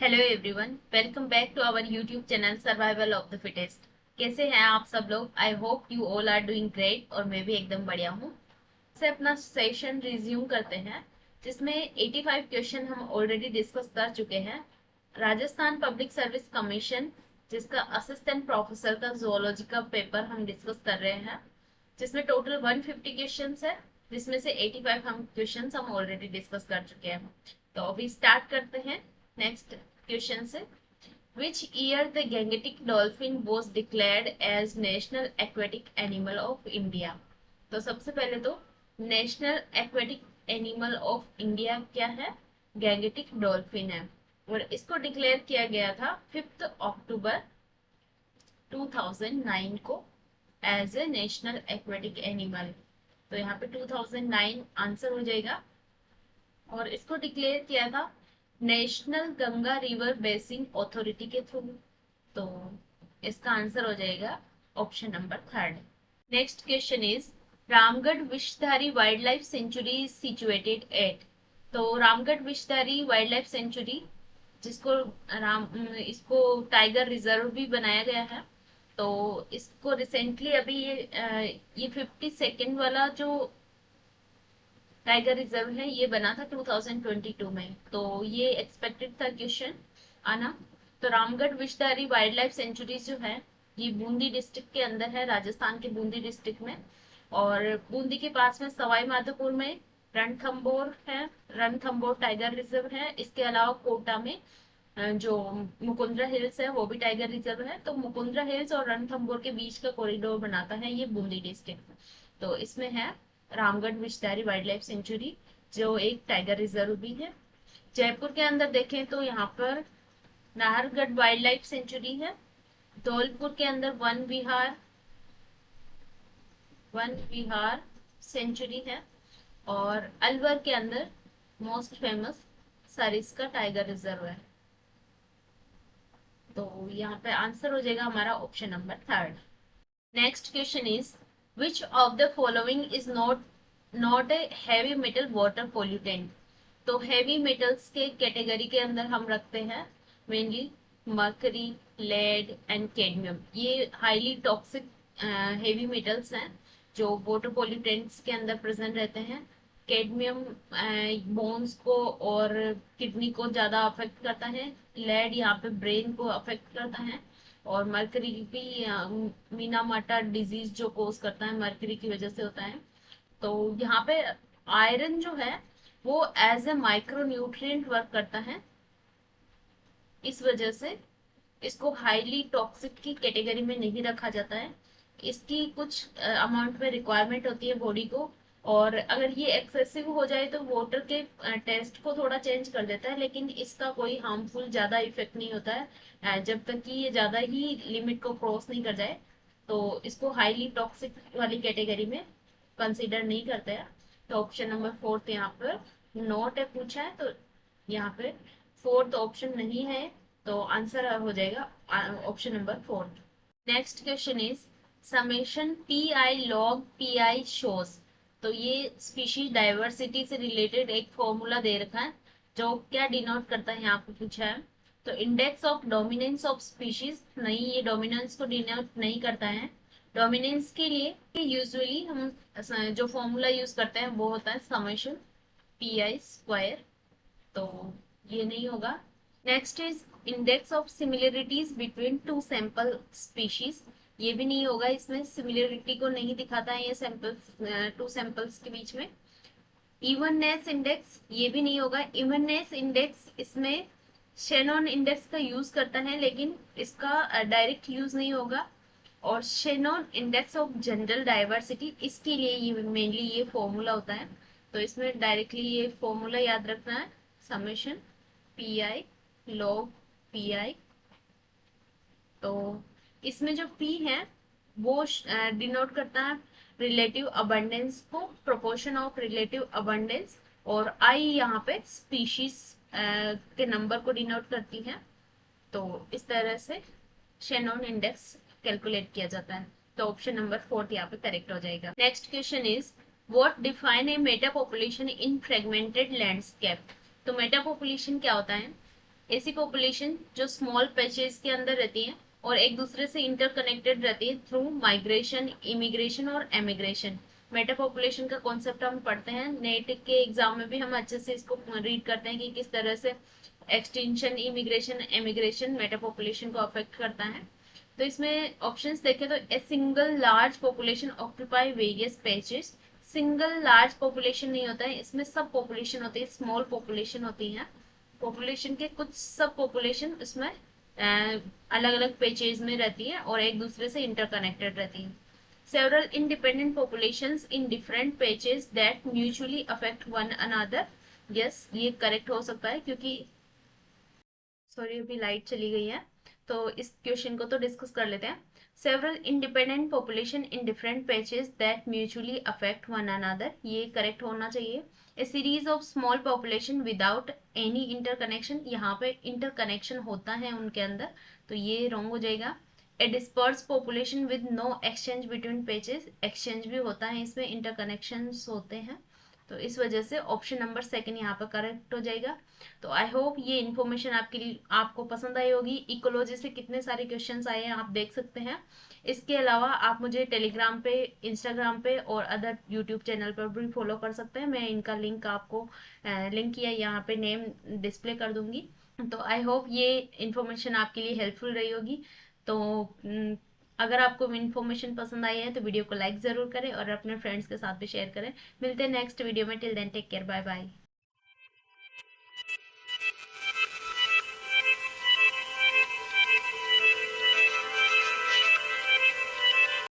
Hello everyone, welcome back to our YouTube channel survival of the fittest. कैसे हैं आप सब लोग? I hope you all are doing great और मैं भी एकदम बढ़िया हूँ। से अपना सेशन रिज्यूम करते हैं, जिसमें 85 क्वेश्चन हम ऑलरेडी डिस्कस कर चुके हैं। राजस्थान पब्लिक सर्विस कमीशन, जिसका असिस्टेंट प्रोफेसर का जोलॉजी का पेपर हम डिस्कस कर रहे हैं, जिसमें टोटल 150 क्वेश्चन है, जिसमें से 85 हम क्वेश्चन हम ऑलरेडी डिस्कस कर चुके हैं। तो अभी स्टार्ट करते हैं नेक्स्ट क्वेश्चन से। Which year the Gangetic dolphin was declared as national aquatic animal of India? तो सबसे पहले तो national aquatic animal of India क्या है? गैंगेटिक डॉल्फिन है। और इसको डिक्लेयर किया गया था 5 अक्टूबर 2009 को as a national aquatic animal. तो यहाँ पे 2009 आंसर हो जाएगा। और इसको डिक्लेयर किया था national Ganga river basin authority के थ्रू। तो इसका आंसर हो जाएगा option number third. Next question is Ramgarh Vishdhari wildlife sanctuary is situated at. तो Ramgarh Vishdhari wildlife sanctuary, जिसको इसको टाइगर रिजर्व भी बनाया गया है। तो इसको रिसेंटली अभी ये 52nd वाला जो टाइगर रिजर्व है ये बना था 2022 में। तो ये एक्सपेक्टेड था क्वेश्चन आना। तो Ramgarh Vishdhari wildlife century जो है ये बूंदी डिस्ट्रिक्ट के अंदर है, राजस्थान के बूंदी डिस्ट्रिक्ट में। और बूंदी के पास में सवाई माधोपुर में रणथंबोर है, रणथंबोर टाइगर रिजर्व है। इसके अलावा कोटा में जो मुकुंद्रा हिल्स है वो भी टाइगर रिजर्व है। तो मुकुंद्रा हिल्स और रणथंबोर के बीच का कॉरिडोर बनाता है ये बूंदी डिस्ट्रिक्ट। तो इसमें है Ramgarh Vishdhari wildlife century, जो एक टाइगर रिजर्व भी है। जयपुर के अंदर देखें तो यहाँ पर नाहरगढ़ वाइल्ड लाइफ सेंचुरी है। धौलपुर के अंदर वन विहार सेंचुरी है। और अलवर के अंदर most famous Sariska tiger reserve है। तो यहाँ पे आंसर हो जाएगा हमारा option number third. Next question is which of the following is not a heavy metal water pollutant. तो हैवी मेटल्स के कैटेगरी के अंदर हम रखते हैं mainly mercury, lead and cadmium. ये हाईली टॉक्सिक हेवी मेटल्स हैं जो वाटर पोल्यूटेंट्स के अंदर प्रेजेंट रहते हैं। कैडमियम बोन्स को और किडनी को ज्यादा अफेक्ट करता है। लेड यहाँ पे ब्रेन को अफेक्ट करता है। और मर्करी भी मीनामाटा डिजीज जो कोज करता है मर्करी की वजह से होता है। तो यहाँ पे आयरन जो है वो as a micronutrient work करता है। इस वजह से इसको हाईली टॉक्सिक की कैटेगरी में नहीं रखा जाता है। इसकी कुछ अमाउंट में रिक्वायरमेंट होती है बॉडी को। और अगर ये एक्सेसिव हो जाए तो वाटर के टेस्ट को थोड़ा चेंज कर देता है, लेकिन इसका कोई हार्मफुल ज्यादा इफेक्ट नहीं होता है जब तक कि ये ज्यादा ही लिमिट को क्रॉस नहीं कर जाए। तो इसको हाईली टॉक्सिक वाली कैटेगरी में कंसीडर नहीं करते हैं। तो ऑप्शन नंबर फोर्थ यहाँ पर नोट है पूछा है, तो यहाँ पे फोर्थ ऑप्शन नहीं है। तो आंसर हो जाएगा option number fourth. Next question is summation P I log P I shows. तो ये स्पीशीज डाइवर्सिटी से रिलेटेड एक फॉर्मूला दे रखा है जो क्या डिनोट करता है यहाँ पे पूछा है। तो index of dominance of species नहीं, ये डोमिनेंस को डिनोट नहीं करता है। डोमिनेंस के लिए यूजुअली हम जो फॉर्मूला यूज करते हैं वो होता है समेशन पी आई स्क्वायर। तो ये नहीं होगा। Next is index of similarities between two sample species. ये भी नहीं होगा, इसमें सिमिलरिटी को नहीं दिखाता है ये सैंपल्स, टू सैंपल्स के बीच में। इवननेस इंडेक्स ये भी नहीं होगा। इवननेस इंडेक्स इसमें शेनॉन इंडेक्स का यूज करता है, लेकिन इसका डायरेक्ट यूज नहीं होगा। और Shannon index of general diversity, इसके लिए ये मेनली ये फॉर्मूला होता है। तो इसमें डायरेक्टली ये फॉर्मूला याद रखना है, summation P I log P I. तो इसमें जो पी है वो डिनोट करता है रिलेटिव अबंडेंस को, प्रोपोर्शन ऑफ रिलेटिव अबंडेंस। और आई यहाँ पे स्पीशीज के नंबर को डिनोट करती है। तो इस तरह से शेनॉन इंडेक्स कैलकुलेट किया जाता है। तो ऑप्शन नंबर फोर्थ यहाँ पे करेक्ट हो जाएगा। Next question is what define a Meta population in fragmented landscape. तो मेटा पॉपुलेशन क्या होता है? ऐसी पॉपुलेशन जो स्मॉल पैचेस के अंदर रहती है और एक दूसरे से इंटरकनेक्टेड रहती है थ्रू माइग्रेशन, इमिग्रेशन और एमिग्रेशन। मेटा पॉपुलेशन का कॉन्सेप्ट हम पढ़ते हैं, नेट के एग्जाम में भी हम अच्छे से इसको रीड करते हैं कि किस तरह से extension, immigration, emigration Meta population को अफेक्ट करता है। तो इसमें ऑप्शंस देखें तो a single large population occupy various patches. Single large population नहीं होता है, इसमें सब पॉपुलेशन होती है, स्मॉल पॉपुलेशन होती है। पॉपुलेशन के कुछ सब पॉपुलेशन इसमें अलग अलग पेचेज में रहती है और एक दूसरे से इंटरकनेक्टेड रहती है। Several independent populations in different पेचेज that mutually affect one another. Yes, ये करेक्ट हो सकता है क्योंकि सॉरी अभी लाइट चली गई है, तो इस क्वेश्चन को तो डिस्कस कर लेते हैं। Several independent population in different patches that mutually affect one another, ये करेक्ट होना चाहिए। A series of small population without any interconnection, यहाँ पे इंटरकनेक्शन होता है उनके अंदर, तो ये रॉन्ग हो जाएगा। A disperse population with no exchange between patches, exchange भी होता है इसमें, इंटरकनेक्शन होते हैं, तो इस वजह से ऑप्शन नंबर सेकंड यहाँ पर करेक्ट हो जाएगा। तो आई होप ये इन्फॉर्मेशन आपके लिए आपको पसंद आई होगी। इकोलॉजी से कितने सारे क्वेश्चंस आए हैं आप देख सकते हैं। इसके अलावा आप मुझे टेलीग्राम पे, इंस्टाग्राम पे और अदर यूट्यूब चैनल पर भी फॉलो कर सकते हैं। मैं इनका लिंक आपको लिंक या यहाँ पे नेम डिस्प्ले कर दूंगी। तो आई होप ये इन्फॉर्मेशन आपके लिए हेल्पफुल रही होगी। तो अगर आपको इन्फॉर्मेशन पसंद आई है तो वीडियो को लाइक ज़रूर करें और अपने फ्रेंड्स के साथ भी शेयर करें। मिलते हैं नेक्स्ट वीडियो में, till then take care, bye bye.